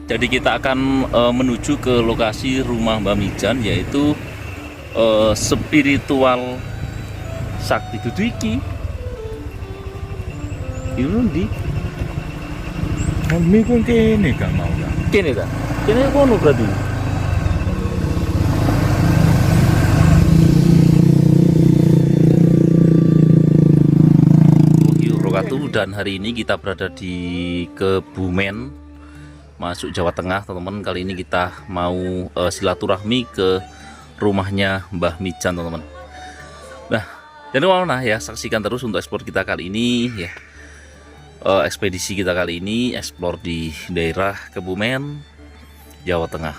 Jadi kita akan menuju ke lokasi rumah Mbak Mijan, yaitu spiritual sakti dudu iki. Ini ndi? Kami pun kene gak mau ya. Kene ta? Kene kono berarti. Dan hari ini kita berada di Kebumen, masuk Jawa Tengah, teman-teman. Kali ini kita mau silaturahmi ke rumahnya Mbah Mijan, teman-teman. Nah, jangan lupa ya, saksikan terus untuk ekspor kita kali ini ya. Ekspedisi kita kali ini eksplor di daerah Kebumen, Jawa Tengah.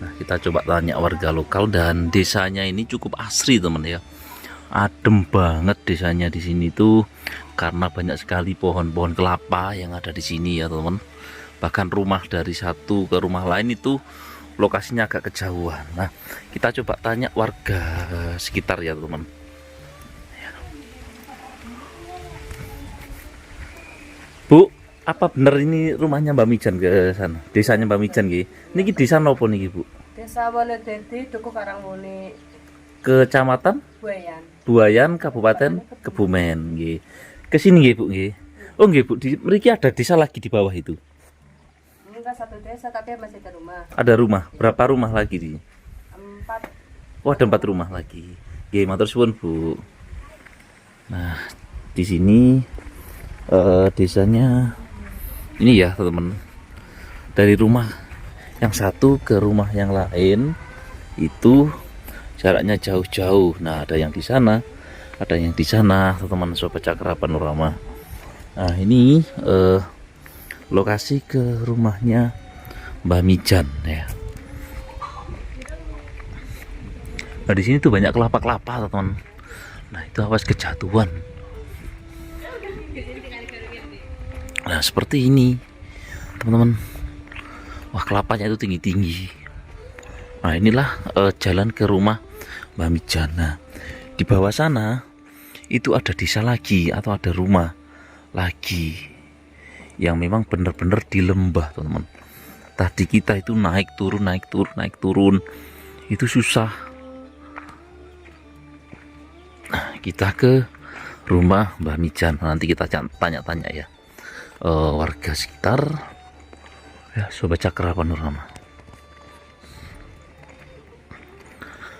Nah, kita coba tanya warga lokal, dan desanya ini cukup asri, teman ya. Adem banget desanya di sini tuh, karena banyak sekali pohon-pohon kelapa yang ada di sini ya, teman. Bahkan rumah dari satu ke rumah lain itu lokasinya agak kejauhan. Nah, kita coba tanya warga sekitar ya, teman. Bu, apa bener ini rumahnya Mbak Mijan ke sana? Desanya Mbak Mijan nggih. Niki desa napa niki, Bu? Desa Wonodadi, Dukuh Karangmuni, Kecamatan Buayan. Buayan, Kabupaten Kebumen nggih. Ke sini nggih, Bu nggih. Oh nggih, Bu, di mriki ada desa lagi di bawah itu. Enggak satu desa tapi masih ada rumah. Ada rumah. Berapa rumah lagi di? 4. Oh, ada 4 rumah lagi. Nggih, matur suwun, Bu. Nah, di sini desanya ini ya, teman-teman. Dari rumah yang satu ke rumah yang lain itu jaraknya jauh-jauh. Nah, ada yang di sana, ada yang di sana, teman-teman Sobat Cakra Panorama. Nah, ini lokasi ke rumahnya Mbah Mijan ya. Nah, di sini tuh banyak kelapa-kelapa, teman. Nah, itu awas kejatuhan. Nah, seperti ini, teman-teman. Wah, kelapanya itu tinggi-tinggi. Nah, inilah jalan ke rumah Mbah Mijan. Nah, di bawah sana itu ada desa lagi atau ada rumah lagi yang memang benar-benar di lembah, teman-teman. Tadi kita itu naik turun itu susah. Nah, kita ke rumah Mbah Mijan. Nanti kita tanya-tanya ya warga sekitar ya, Sobat Cakra Panorama.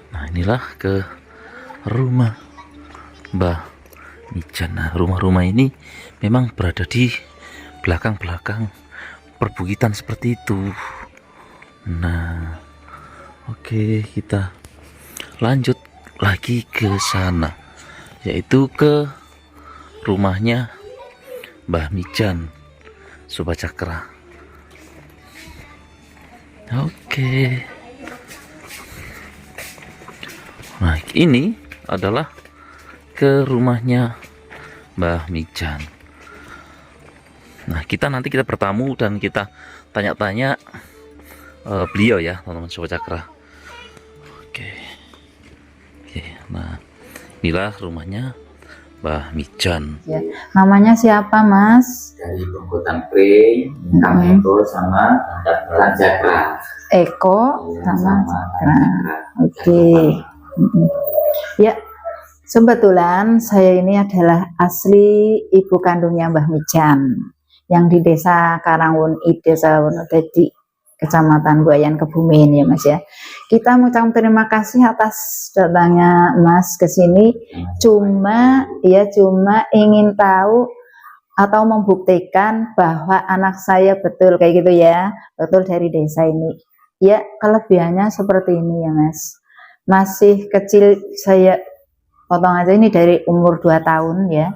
Nah, inilah ke rumah Mbah Mijan. Nah, rumah-rumah ini memang berada di belakang-belakang perbukitan seperti itu. Nah, oke, kita lanjut lagi ke sana, yaitu ke rumahnya Mbah Mijan, Sobat Cakra. Oke. Nah, ini adalah ke rumahnya Mbah Mijan. Nah, nanti kita bertamu dan kita tanya-tanya beliau ya, teman-teman Sobat Cakra. Oke. Nah, inilah rumahnya Mbah Mijan. Ya, namanya siapa, Mas? Dari Pembuatan Pre, Eko sama Cakra. Eko sama Cakra. Oke. Ya, kebetulan saya ini adalah asli ibu kandungnya Mbah Mijan yang di Desa Karangwuni, Desa Wonodadi, Kecamatan Buayan, Kebumen ya, Mas ya. Kita mengucapkan terima kasih atas datangnya Mas ke sini. Cuma ingin tahu atau membuktikan bahwa anak saya betul kayak gitu ya, betul dari desa ini. Ya, kelebihannya seperti ini ya, Mas. Masih kecil, saya potong aja ini dari umur 2 tahun ya.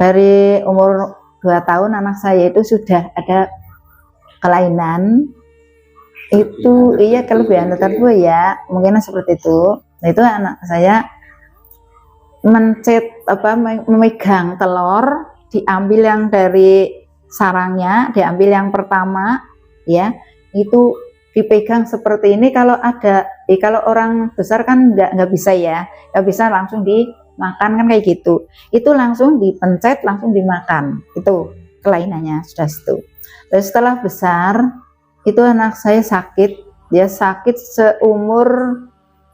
Dari umur 2 tahun anak saya itu sudah ada kelainan. Itu iya kelebihan tersebut ya, mungkin seperti itu. Nah, itu anak saya memegang telur, diambil yang dari sarangnya, diambil yang pertama ya, itu dipegang seperti ini. Kalau ada kalau orang besar kan nggak bisa ya, nggak bisa langsung dimakan kan kayak gitu. Itu langsung dipencet, langsung dimakan itu. kelainannya sudah itu. Lalu setelah besar itu anak saya sakit, dia sakit seumur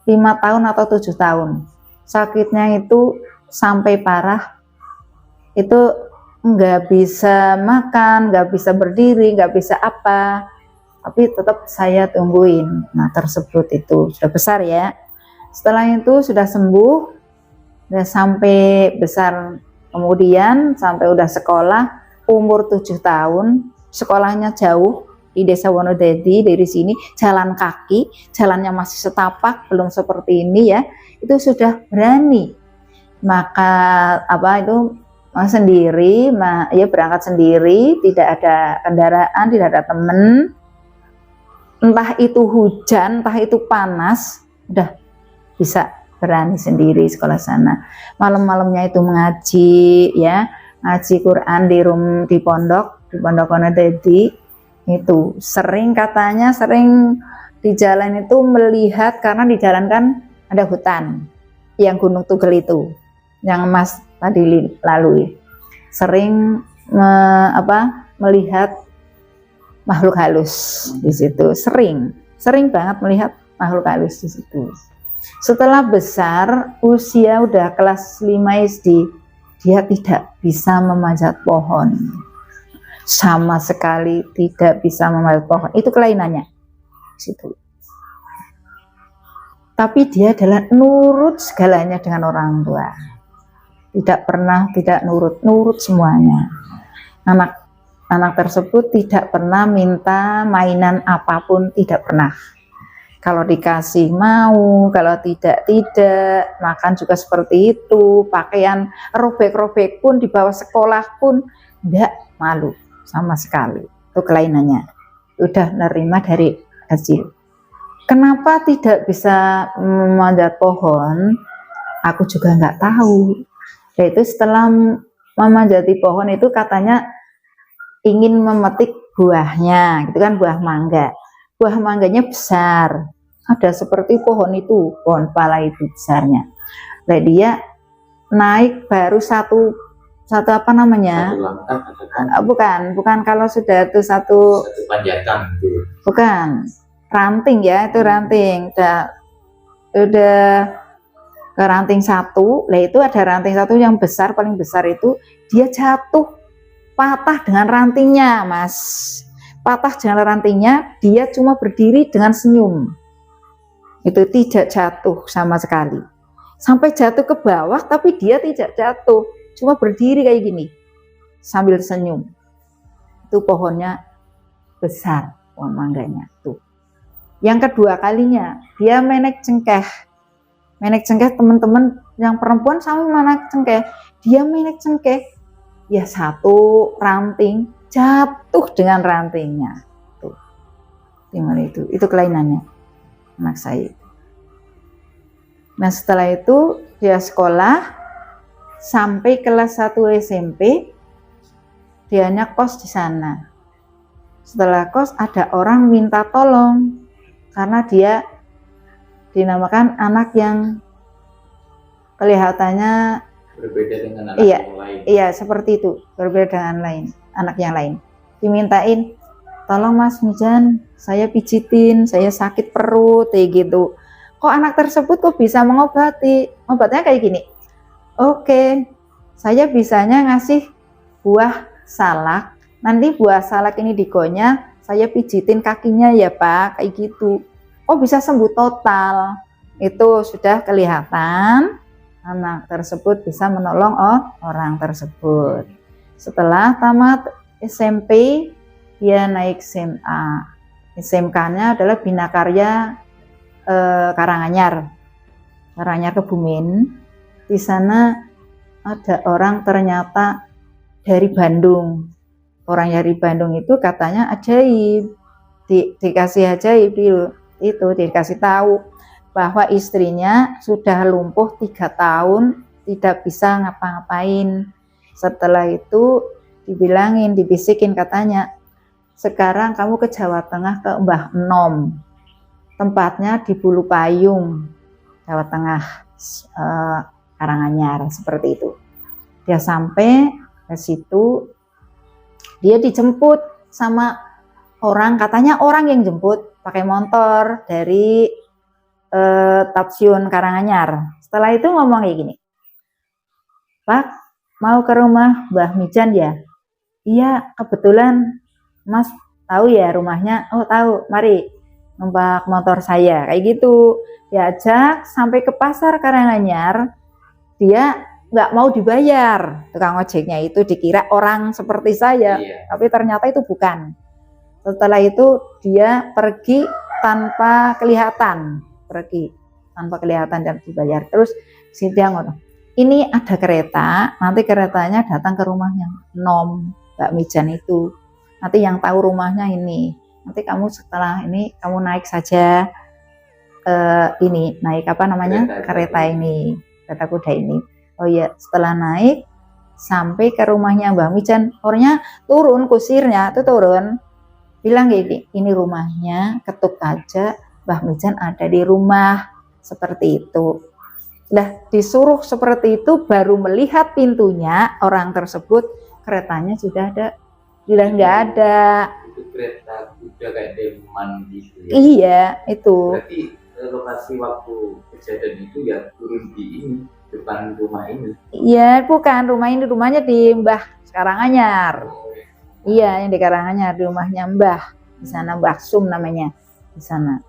5 tahun atau 7 tahun. Sakitnya itu sampai parah, itu nggak bisa makan, nggak bisa berdiri, nggak bisa apa, tapi tetap saya tungguin. Nah tersebut itu sudah besar ya. Setelah itu sudah sembuh, udah sampai besar, kemudian sampai udah sekolah, umur 7 tahun, sekolahnya jauh di Desa Wonodadi, dari sini jalan kaki, jalannya masih setapak, belum seperti ini ya, itu sudah berani. Maka apa itu sendiri, ya berangkat sendiri, tidak ada kendaraan, tidak ada temen, entah itu hujan, entah itu panas, udah bisa berani sendiri sekolah sana. Malam-malamnya itu mengaji ya, ngaji Quran di pondok Wonodadi. Itu sering katanya, sering di jalan itu melihat, karena di jalan kan ada hutan yang Gunung Tugel itu yang Mas tadi lalui, sering melihat makhluk halus di situ, sering banget melihat makhluk halus di situ. Setelah besar, usia udah kelas 5 SD, dia tidak bisa memanjat pohon, sama sekali tidak bisa memanjat pohon. Itu kelainannya di situ. Tapi dia adalah nurut segalanya dengan orang tua, tidak pernah tidak nurut semuanya. Anak tersebut tidak pernah minta mainan apapun, tidak pernah. Kalau dikasih mau, kalau tidak, makan juga seperti itu, pakaian robek-robek pun dibawa sekolah pun tidak malu sama sekali. Itu kelainannya, udah nerima dari kecil. Kenapa tidak bisa memanjat pohon, aku juga nggak tahu. Yaitu setelah memanjati pohon itu katanya ingin memetik buahnya, gitu kan, buah mangga. Buah mangganya besar, ada seperti pohon itu, pohon pala itu besarnya. Nah, dia naik baru satu apa namanya? Bukan kalau sudah itu satu panjatan gitu. Bukan, ranting ya, itu ranting. Udah ke ranting satu, lah itu ada ranting satu yang besar, paling besar itu, dia jatuh, patah dengan rantingnya, Mas. Patah dengan rantingnya, dia cuma berdiri dengan senyum. Itu tidak jatuh sama sekali. Sampai jatuh ke bawah, tapi dia tidak jatuh, cuma berdiri kayak gini sambil senyum. Itu pohonnya besar, pohon mangganya tuh. Yang kedua kalinya dia menek cengkeh. Menek cengkeh, teman-teman yang perempuan sama menek cengkeh, dia menek cengkeh, ya satu ranting jatuh dengan rantingnya tuh. Gimana itu kelainannya anak saya. Nah setelah itu dia sekolah sampai kelas 1 SMP, dianya kos di sana. Setelah kos ada orang minta tolong karena dia dinamakan anak yang kelihatannya berbeda dengan anak yang lain. Iya, seperti itu, berbeda dengan anak yang lain. Dimintain, tolong Mas Mijan, saya pijitin, saya sakit perut, kayak gitu. Kok anak tersebut kok bisa mengobati? Obatnya kayak gini. Oke, saya bisanya ngasih buah salak. Nanti buah salak ini digonya, saya pijitin kakinya ya Pak, kayak gitu. Oh bisa sembuh total. Itu sudah kelihatan anak tersebut bisa menolong orang tersebut. Setelah tamat SMP, dia naik SMA. SMK-nya adalah Bina Karya Karanganyar Kebumen. Di sana ada orang ternyata dari Bandung. Orang dari Bandung itu katanya ajaib, dikasih ajaib itu dikasih tahu bahwa istrinya sudah lumpuh 3 tahun, tidak bisa ngapa-ngapain. Setelah itu dibisikin katanya, sekarang kamu ke Jawa Tengah ke Mbah Enom, tempatnya di Bulu Payung, Jawa Tengah, Karanganyar, seperti itu. Dia sampai ke situ, Dia dijemput sama orang, katanya orang yang jemput pakai motor dari stasiun Karanganyar. Setelah itu ngomong kayak gini, Pak, mau ke rumah Mbah Mijan ya? Iya, kebetulan Mas tahu ya rumahnya. Oh tahu, mari numpak motor saya. Kayak gitu. Diajak sampai ke pasar Karanganyar, dia nggak mau dibayar. Tukang ojeknya itu dikira orang seperti saya, Iya. tapi ternyata itu bukan. Setelah itu dia pergi tanpa kelihatan, dan dibayar. Terus si dia ngomong, ini ada kereta, nanti keretanya datang ke rumahnya Nom Mbak Mijan itu. Nanti yang tahu rumahnya ini. Nanti kamu setelah ini kamu naik saja ini, naik apa namanya? Kereta ini, kereta kuda ini. Oh ya, setelah naik sampai ke rumahnya Mbak Mijan, orangnya turun, kusirnya itu turun. Bilang gini, ini rumahnya, ketuk aja, Mbah Mijan ada di rumah, seperti itu. Nah, disuruh seperti itu, baru melihat pintunya orang tersebut, keretanya sudah nggak ada. Itu kereta kuda kayak delman gitu ya. Iya, itu. Berarti lokasi waktu kejadian itu ya turun di ini, depan rumah ini. Iya, bukan rumah ini, rumahnya di Mbah Karanganyar. Iya, yang di Karanganyar, di rumahnya Mbah. Di sana Mbah Sum namanya, di sana.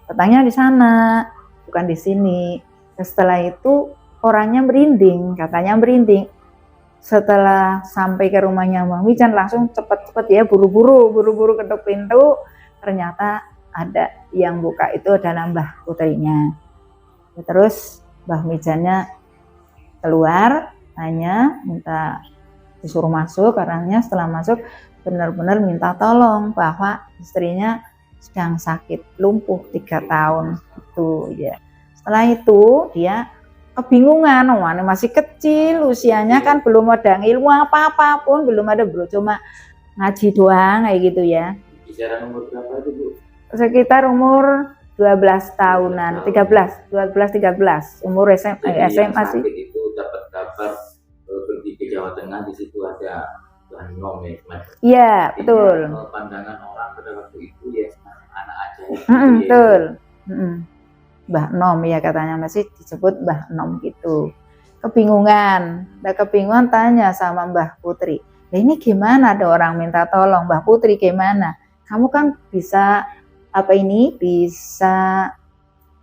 Katanya di sana, bukan di sini. Setelah itu orangnya merinding, katanya merinding. Setelah sampai ke rumahnya Mbah Mijan langsung cepet-cepet ya, buru-buru ketuk pintu. Ternyata ada yang buka itu adalah Mbah Putrinya. Terus Mbah Mijannya keluar, tanya, minta disuruh masuk. Orangnya setelah masuk benar-benar minta tolong bahwa istrinya sedang sakit lumpuh 3 tahun itu ya. Setelah itu dia kebingungan, masih kecil usianya, kan belum ada ilmu apa-apa pun, belum ada, bro, cuma ngaji doang kayak gitu ya. Kisaran umur berapa itu, Bu? Sekitar umur 12 tahunan, 13, umur SMA sih. Itu dapat kabar pergi ke Jawa Tengah, di situ ada Mbah Nom ya. Iya, betul. Pandangan orang pada waktu itu ya anak aja. Betul. Mbah Nom ya, katanya masih disebut Mbah Nom gitu. Kebingungan, tanya sama Mbah Putri. Nah, ini gimana, ada orang minta tolong, Mbah Putri gimana? Kamu kan bisa bisa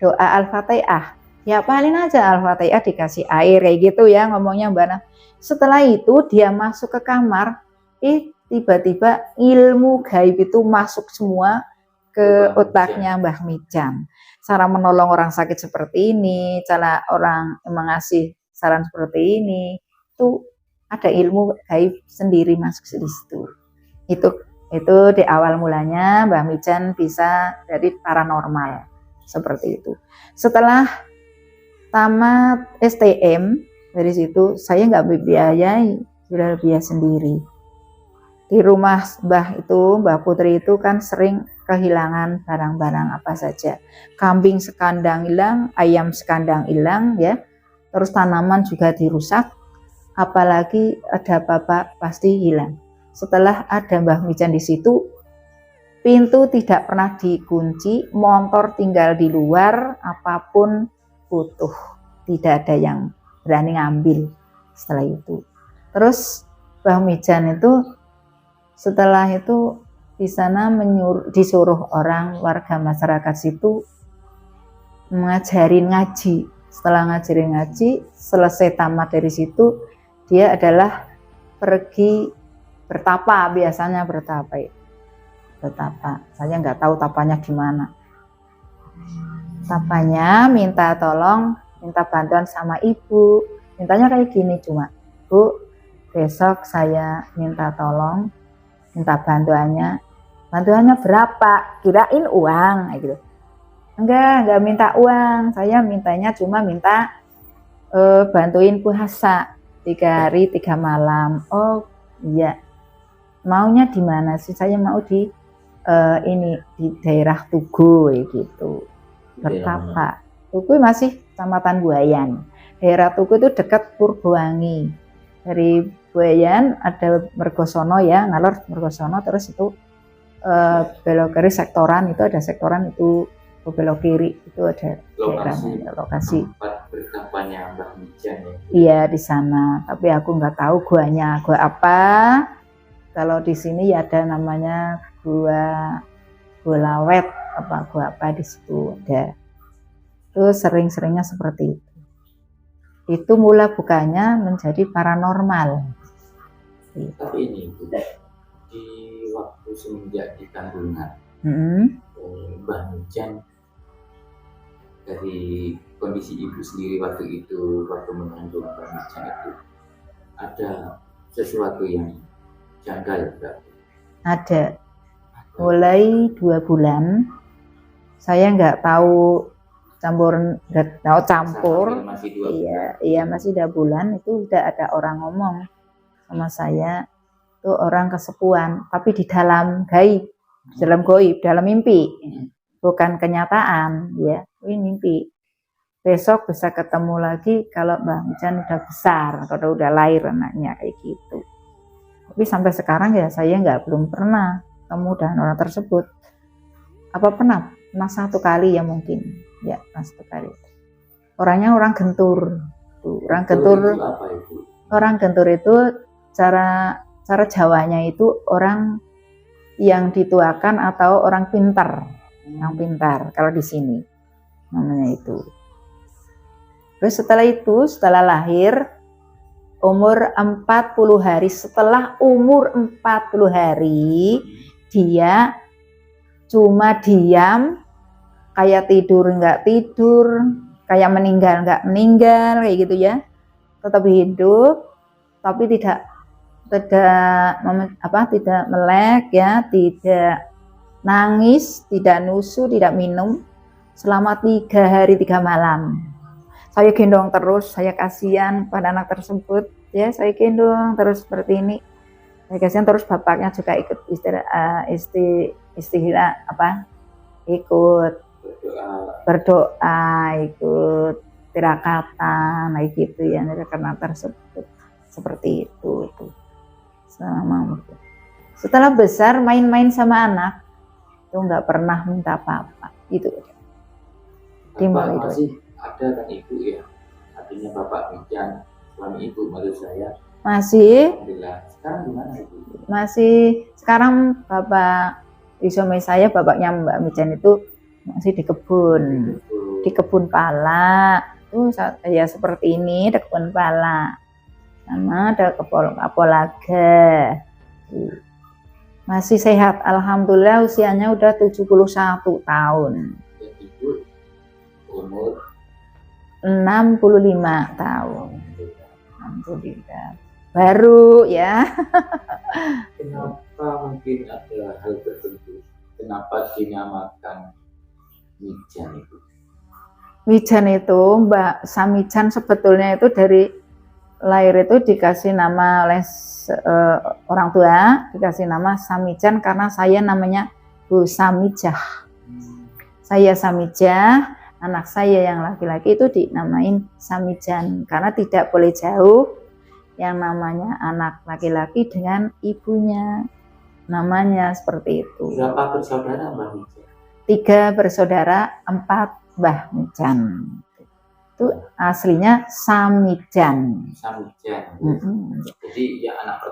doa Al-Fatihah. Ya paling aja Al-Fatihah dikasih air kayak gitu ya ngomongnya Mbak Nah. Setelah itu dia masuk ke kamar, tiba-tiba ilmu gaib itu masuk semua ke otaknya Mbah Mijan. Cara menolong orang sakit seperti ini, cara orang mengasih saran seperti ini, itu ada ilmu gaib sendiri masuk di situ. Itu di awal mulanya Mbah Mijan bisa dari paranormal seperti itu. Setelah tamat STM, dari situ saya nggak biayai, sudah biaya sendiri. Di rumah Mbah Putri itu kan sering kehilangan barang-barang apa saja. Kambing sekandang hilang, ayam sekandang hilang ya. Terus tanaman juga dirusak, apalagi ada apa-apa pasti hilang. Setelah ada Mbah Mijan di situ, pintu tidak pernah dikunci, motor tinggal di luar, apapun utuh, tidak ada yang berani ngambil setelah itu. Terus Mbah Mijan itu setelah itu di sana disuruh orang warga masyarakat situ ngajarin ngaji. Setelah ngajarin ngaji, selesai tamat dari situ, dia adalah pergi bertapa, biasanya bertapa. Saya nggak tahu tapanya gimana. Tapanya minta tolong, minta bantuan sama ibu. Mintanya kayak gini cuma, Bu, besok saya minta tolong, minta bantuannya berapa? Kirain uang, kayak gitu. Enggak minta uang. Saya mintanya cuma minta bantuin puasa 3 hari 3 malam. Oh iya. Maunya di mana sih? Saya mau di di daerah Tugu gitu. Bertapa. Tugu masih Kecamatan Buayan. Daerah Tugu itu dekat Purbowangi. Dari Buayan ada Mergosono ya, ngalor Mergosono, terus itu belok kiri sektoran, itu ada sektoran itu belok kiri itu ada lokasi. Tempat berkampanye Mbah Mijan ya. Iya di sana, tapi aku nggak tahu guanya gua apa. Kalau di sini ya ada namanya gua Lawet gua apa di situ ada. Terus sering-seringnya seperti itu. Itu mula bukannya menjadi paranormal. Tapi ini Bu, di waktu semenjak di kandungan Mbah Mijan, dari kondisi ibu sendiri waktu itu, waktu mengandung Mbah Mijan itu, ada sesuatu yang janggal berarti? Ada. Mulai 2 bulan saya nggak tahu campur. Masih 2 bulan. Iya masih 2 bulan itu udah ada orang ngomong sama saya, itu orang kesepuan, tapi di dalam gaib, dalam mimpi, bukan kenyataan ya, ini mimpi. Besok bisa ketemu lagi kalau Mbah Mijan udah besar, kalau udah lahir anaknya kayak gitu. Tapi sampai sekarang ya saya belum pernah ketemu dengan orang tersebut. Apa pernah? Satu kali ya mungkin. Ya, satu kali. Orangnya orang Gentur. Orang Gentur. Orang Gentur itu cara Jawanya itu orang yang dituakan atau orang pintar. Yang pintar kalau di sini namanya itu. Terus setelah lahir umur 40 hari, setelah umur 40 hari dia cuma diam, kayak tidur nggak tidur, kayak meninggal nggak meninggal, kayak gitu ya. Tetap hidup, tapi tidak melek ya, tidak nangis, tidak nusu, tidak minum selama 3 hari 3 malam. Saya gendong terus, saya kasihan pada anak tersebut ya, saya gendong terus seperti ini. Saya kasihan terus, bapaknya juga ikut ikut berdoa, ikut tirakatan, kayak gitu ya, karena tersebut seperti itu. Setelah besar main-main sama anak itu nggak pernah minta apa-apa gitu. Dimulai masih ada kan ibu ya, artinya Bapak Mijan, suami ibu maksud saya. Masih. Alhamdulillah. Sekarang gimana ibu? Masih. Sekarang bapak suami saya, bapaknya Mbak Mijan itu masih di kebun pala. Ya seperti ini, ada kebun pala. Sama ada kapolaga. Masih sehat, alhamdulillah, usianya udah 71 tahun. Dan ibu umur 65 tahun. Alhamdulillah. Baru ya. Kenapa mungkin ada hal tertentu? Kenapa dinamakan Mijan itu? Mijan itu Mbak Samijan sebetulnya itu dari lahir itu dikasih nama oleh orang tua, dikasih nama Samijan karena saya namanya Bu Samijah. Saya Samijah, anak saya yang laki-laki itu dinamain Samijan karena tidak boleh jauh yang namanya anak laki-laki dengan ibunya, namanya seperti itu. Berapa bersaudara Mbak Mijan? 3 bersaudara, 4 Mbah Mijan. Itu aslinya Samijan. Samijan. Jadi ya anak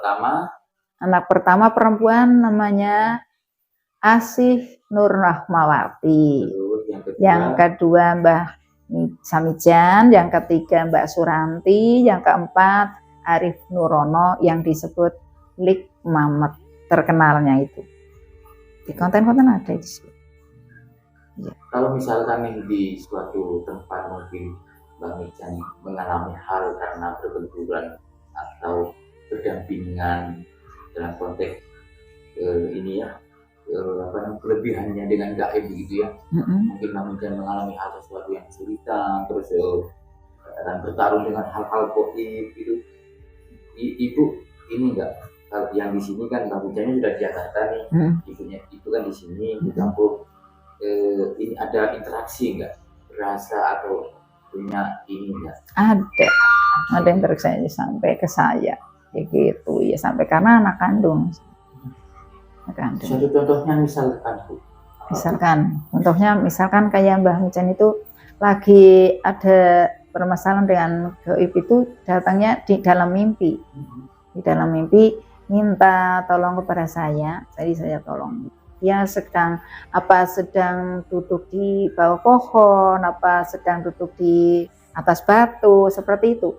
pertama perempuan namanya Asih Nur Rahmawati. Yang kedua Mbah Samijan, yang ketiga Mbak Suranti, yang keempat Arif Nurono yang disebut Lik Mamet, terkenalnya itu. Di konten-konten ada di sini. Ya. Kalau misalkan di suatu tempat mungkin Mbak Mijan mengalami hal karena berbenturan atau berdampingan dalam konteks ini ya, kelebihannya dengan gaib begitu ya. Mungkin Mbak Mijan mengalami hal sesuatu yang kesulitan, terus dan bertarung dengan hal-hal gaib gitu. Ibu ini enggak, kalau yang di sini kan Mbak Mijannya sudah di Jakarta nih, ibunya itu kan di sini di kampung. Ini ada interaksi enggak, rasa atau punya ini enggak? Ada interaksi sampai ke saya. kayak gitu ya, sampai karena anak kandung. Suatu contohnya misalkan Bu. Misalkan kayak Mbah Mijan itu lagi ada permasalahan dengan gaib, itu datangnya di dalam mimpi. Di dalam mimpi minta tolong kepada saya, jadi saya tolong. Dia sedang duduk di bawah pohon, sedang duduk di atas batu, seperti itu.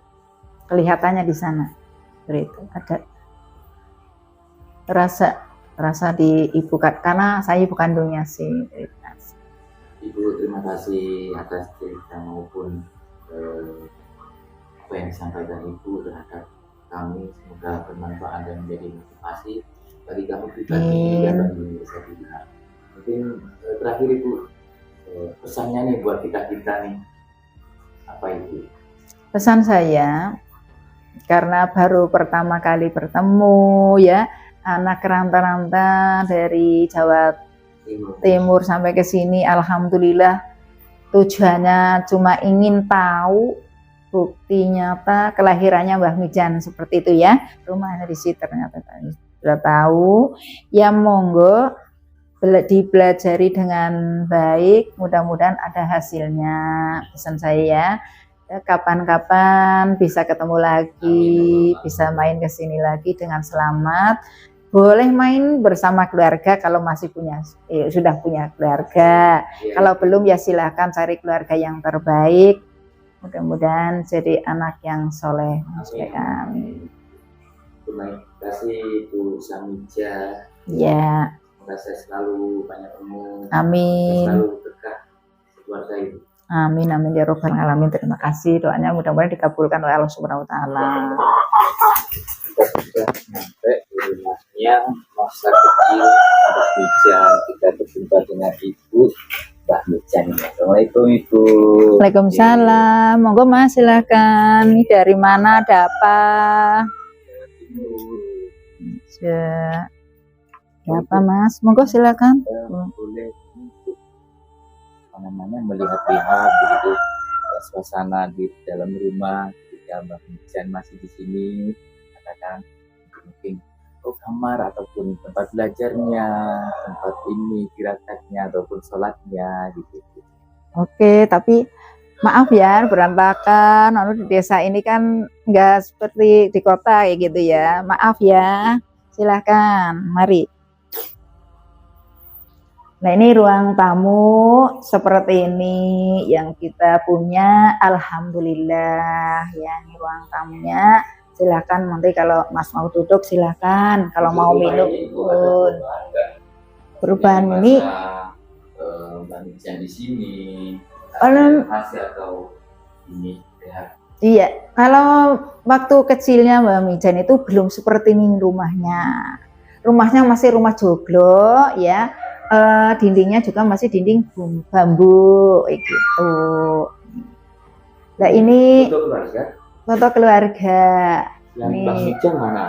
Kelihatannya di sana. Seperti itu. Ada rasa di ibu, karena saya ibu kandungnya sih. Ibu, terima kasih atas cerita maupun apa yang disampaikan Ibu terhadap kami. Semoga bermanfaat dan menjadi motivasi bagi kami pribadi dan bagi Indonesia juga. Mungkin terakhir Ibu, pesannya nih buat kita nih, apa itu? Pesan saya, karena baru pertama kali bertemu ya, anak ranta-ranta dari Jawa Timur sampai ke sini, alhamdulillah tujuannya cuma ingin tahu bukti nyata kelahirannya Mbah Mijan, seperti itu ya. Rumahnya di situ ternyata sudah tahu. Ya monggo dipelajari dengan baik, mudah-mudahan ada hasilnya. Pesan saya ya, kapan-kapan bisa ketemu lagi, bisa main ke sini lagi dengan selamat. Boleh main bersama keluarga kalau masih sudah punya keluarga. Kalau belum ya silahkan cari keluarga yang terbaik. Mudah-mudahan jadi anak yang soleh. Amin. Terima kasih Bu Samija. Ya. Semoga saya selalu banyak umur. Amin. Selalu berkah keluarga Ibu. Amin amin ya robbal alamin. Terima kasih, doanya mudah-mudahan dikabulkan oleh Allah Subhanahu wa taala. Kita sudah sampai di rumahnya masa kecil Mbah Mijan. Kita berjumpa dengan Ibu Mbah Mijan. Assalamualaikum Ibu. Waalaikumsalam. Monggo Mas, silakan. Ini dari mana, ada apa? Ya. Ada apa Mas? Monggo silakan. Boleh untuk melihat-lihat begitu suasana di dalam rumah ketika Mbah Mijan masih di sini, katakan mungkin kamar ataupun tempat belajarnya, tempat ini tirakatnya ataupun sholatnya gitu. Oke, tapi maaf ya berantakan. Di desa ini kan nggak seperti di kota kayak gitu ya. Maaf ya. Silahkan, mari. Nah, ini ruang tamu seperti ini yang kita punya. Alhamdulillah ya, ini ruang tamunya. Silakan, nanti kalau Mas mau duduk silakan. Kalau mau minum pun. Perubahan ini Mbak Mijan di sini. Hasil atau ini ya. Iya, kalau waktu kecilnya Mbak Mijan itu belum seperti ini rumahnya. Rumahnya masih rumah joglo ya. Dindingnya juga masih dinding bambu gitu. Nah, ini foto keluarga.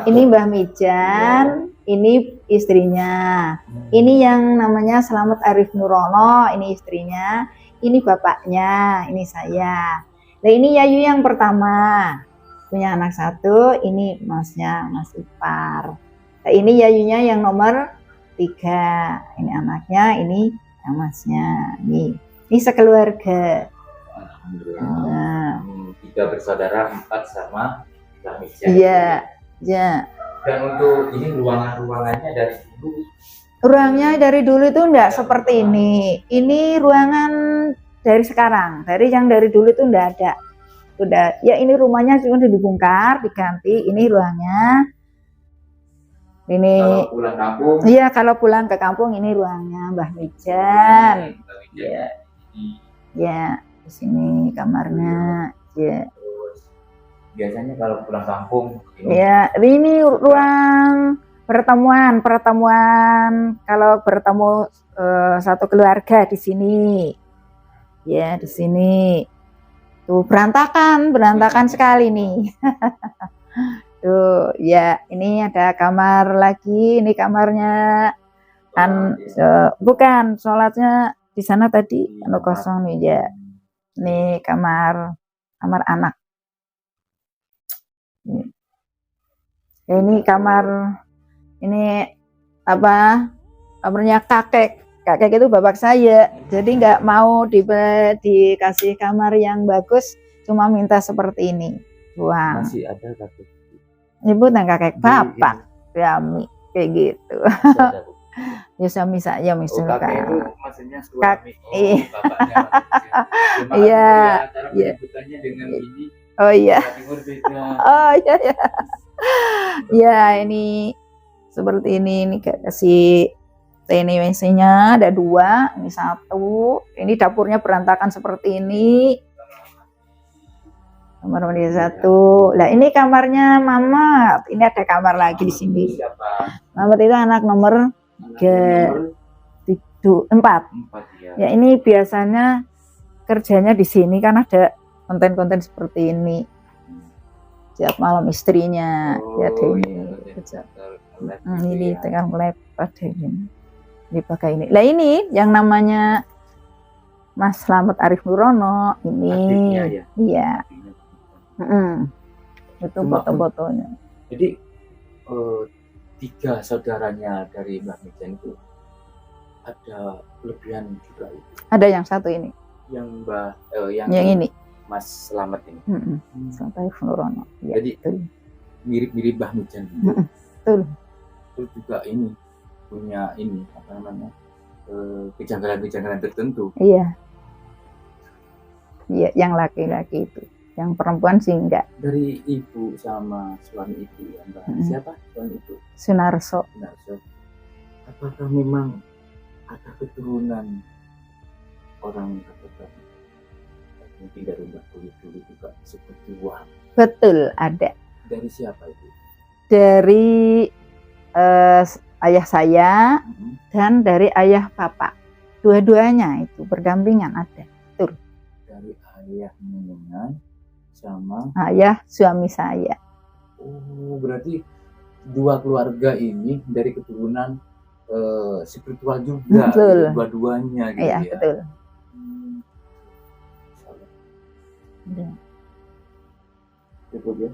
Ini Mbah Mijan, ini istrinya. Ini yang namanya Slamet Arif Nurono, ini istrinya. Ini bapaknya, ini saya. Nah, ini Yayu yang pertama, punya anak satu. Ini masnya, Mas Ipar. Nah, ini Yayunya yang nomor 3, ini anaknya, ini yang masnya. Ini sekeluarga. Alhamdulillah. 3 bersaudara, 4 sama Mbah Mijan. Iya, ya. Dan untuk ini ruangannya dari dulu. Ruangnya dari dulu itu enggak seperti ini. Ini ruangan dari sekarang. Yang dari dulu itu enggak ada. Udah, ya ini rumahnya cuma dibongkar, diganti. Ini ruangnya. Ini kalau pulang kampung. Iya, kalau pulang ke kampung ini ruangnya Mbah Mijan. Iya. Ya, di sini kamarnya. Ya. Biasanya kalau pulang kampung ya, ini ruang pertemuan kalau bertemu satu keluarga di sini. Ya, di sini. Tuh berantakan sekali nih. Tuh, ya, ini ada kamar lagi. Ini kamarnya bukan, sholatnya di sana tadi kosong nih ya. Ini kamar anak. Ini kamar, ini apa? Kamarnya kakek itu bapak saya. Jadi nggak mau dikasih kamar yang bagus, cuma minta seperti ini. Wah, Masih ada kakek. nyebut kakek Di- bapak, suami kayak gitu. Masih ada, Bu. Ya suami saya Oh, misalnya. kakek itu maksudnya suami. iya. Bapaknya maksudnya. Cuma Iya, ya, cara iya. penyebutannya dengan ini Oh iya, Jawa Timur beda. oh iya ya. Ya ini seperti ini kasih ini WC-nya ada 2, ini 1. Ini dapurnya berantakan seperti ini. Kamar mandi 1. Lah ini kamarnya Mamat. Ini ada kamar lagi di sini. Siapa? Mamat itu anak nomor Nomor 4. 4 ya. Ya ini biasanya kerjanya di sini kan ada konten-konten seperti ini. Setiap malam istrinya ya ada Oh, ini. iya, Kerja. lab Ini gitu ya. tengah lab ada ini. Dipakai ini. Lah ini yang namanya Mas Slamet Arif Nurono ini. Adiknya ya. Iya. Adiknya. Itu Cuma- foto-fotonya. Jadi 3 saudaranya dari Mbak Mijan itu ada kelebihan juga itu. Ada yang satu ini. Yang Yang ini. Mas Slamet ini. Slamet Arif Nurono. Ya, Jadi betul. mirip-mirip Mbah Mijan. Betul. Terus juga ini punya ini apa namanya kejanggalan-kejanggalan tertentu. Iya. Iya, yang laki-laki itu. Yang perempuan sih enggak. Dari ibu sama suami ibu ya Mbak. Siapa suami ibu? Sunarso. Narso. Apakah memang ada keturunan orang katakan mungkin dari Mbak Kuli dulu juga seperti wah Betul, ada. dari siapa itu? Dari ayah saya dan dari ayah bapak. Dua-duanya itu berdampingan ada. Dari ayah menengan sama Ayah suami saya. oh berarti 2 keluarga ini dari keturunan spiritual juga. Betul. Dua-duanya gitu Iya, ya. betul. Cukup ya.